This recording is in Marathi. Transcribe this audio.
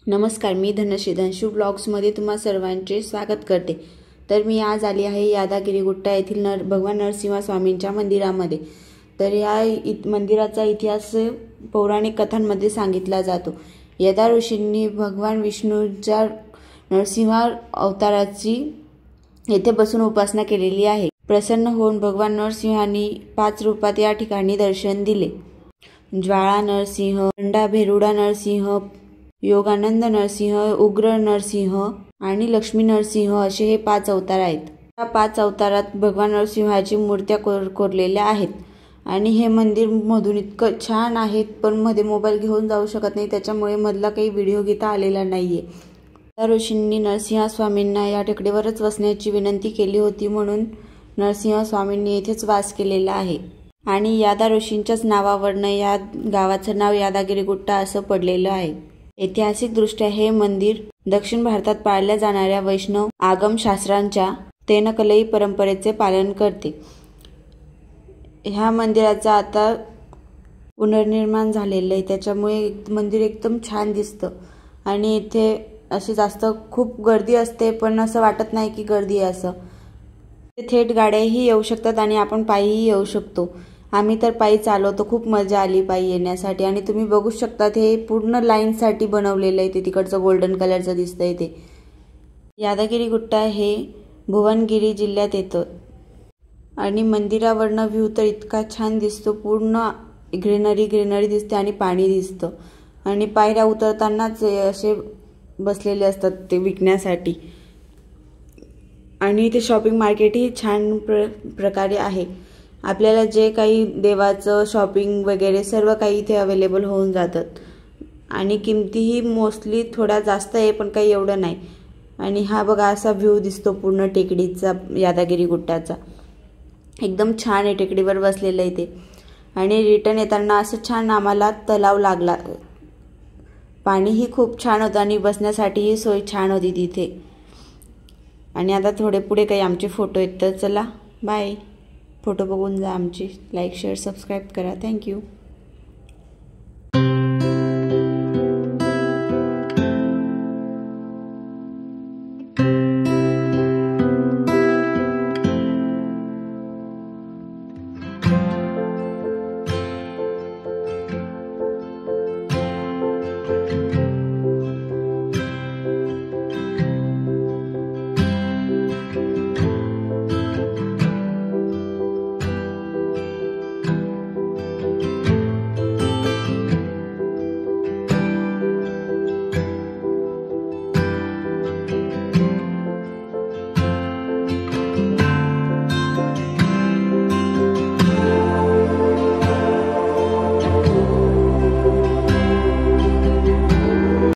नमस्कार, मी धनश्री धनश्री ब्लॉग्समध्ये तुम्हा सर्वांचे स्वागत करते। तर मी आज आली आहे यादागिरी गुट्टा येथील भगवान नरसिंह स्वामींच्या मंदिरामध्ये। तर या मंदिराचा इतिहास पौराणिक कथांमध्ये सांगितला जातो। यदा ऋषींनी भगवान विष्णूच्या नरसिंह अवताराची येथे बसून उपासना केलेली आहे। प्रसन्न होऊन भगवान नरसिंहांनी 5 रूपात या ठिकाणी दर्शन दिले। ज्वाळा नरसिंह, अंडा भेरुडा नरसिंह, योगानंद नरसिंह, उग्र नरसिंह आणि लक्ष्मी नरसिंह असे हे 5 अवतार आहेत। या 5 अवतारात भगवान नरसिंहाची मूर्त्या कोरलेल्या आहेत आणि हे मंदिर मधून इतकं छान आहे, पण मध्ये मोबाईल घेऊन जाऊ शकत नाही, त्याच्यामुळे मधला काही व्हिडिओ घेता आलेला नाहीये। या ऋषींनी नरसिंह स्वामींना या टेकडीवरच वसण्याची विनंती केली होती, म्हणून नरसिंह स्वामींनी येथेच वास केलेला आहे आणि यादा ऋषींच्याच नावावरनं या गावाचं नाव यादागिरी गुट्टा असं पडलेलं आहे। ऐतिहासिकदृष्ट्या हे मंदिर दक्षिण भारतात पाळल्या जाणाऱ्या वैष्णव आगमशास्त्रांच्या तेनकलई परंपरेचे पालन करते। ह्या मंदिराचा आता पुनर्निर्माण झालेलं आहे, त्याच्यामुळे मंदिर एकदम छान दिसतं आणि इथे असे जास्त खूप गर्दी असते, पण असं वाटत नाही की गर्दी आहे असं। थेट गाड्याही येऊ शकतात आणि आपण पायीही येऊ शकतो। आम्ही तर पायी चालवतो, खूप मजा आली पायी येण्यासाठी। आणि तुम्ही बघू शकता हे पूर्ण लाईनसाठी बनवलेलं आहे, ते तिकडचं गोल्डन कलरचं दिसतंय ते। यादागिरी गुट्टा हे भुवनगिरी जिल्ह्यात येतं आणि मंदिरावरनं व्ह्यू तर इतका छान दिसतो, पूर्ण ग्रीनरी दिसते आणि पाणी दिसतं आणि पायऱ्या उतरतानाच असे बसलेले असतात ते विकण्यासाठी। आणि इथे शॉपिंग मार्केटही छान प्रकारे आहे। आपल्याला जे काही देवाचं शॉपिंग वगैरे सर्व काही इथे अवेलेबल होऊन जातात आणि किमतीही मोस्टली थोडा जास्त आहे, पण काही एवढं नाही। आणि हा बघा असा व्ह्यू दिसतो पूर्ण टेकडीचा, यादागिरी गुट्टाचा एकदम छान आहे, टेकडीवर बसलेलं आहे ते। आणि रिटर्न येताना असं छान आम्हाला तलाव लागला, पाणीही खूप छान होतं आणि बसण्यासाठीही सोय छान होती तिथे। आणि आता थोडे पुढे काही आमचे फोटो आहेत, तर चला बाय। फोटो बघून जा आमचे, लाईक शेअर सबस्क्राईब करा। थँक्यू।